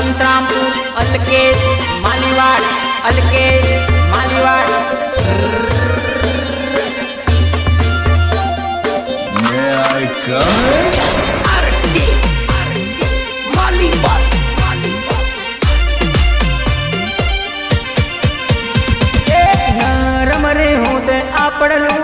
Santrampur Alkesh मालीवाड़ Alkesh मालीवाड़। May I come? रमरे हूँ ते आपड़लू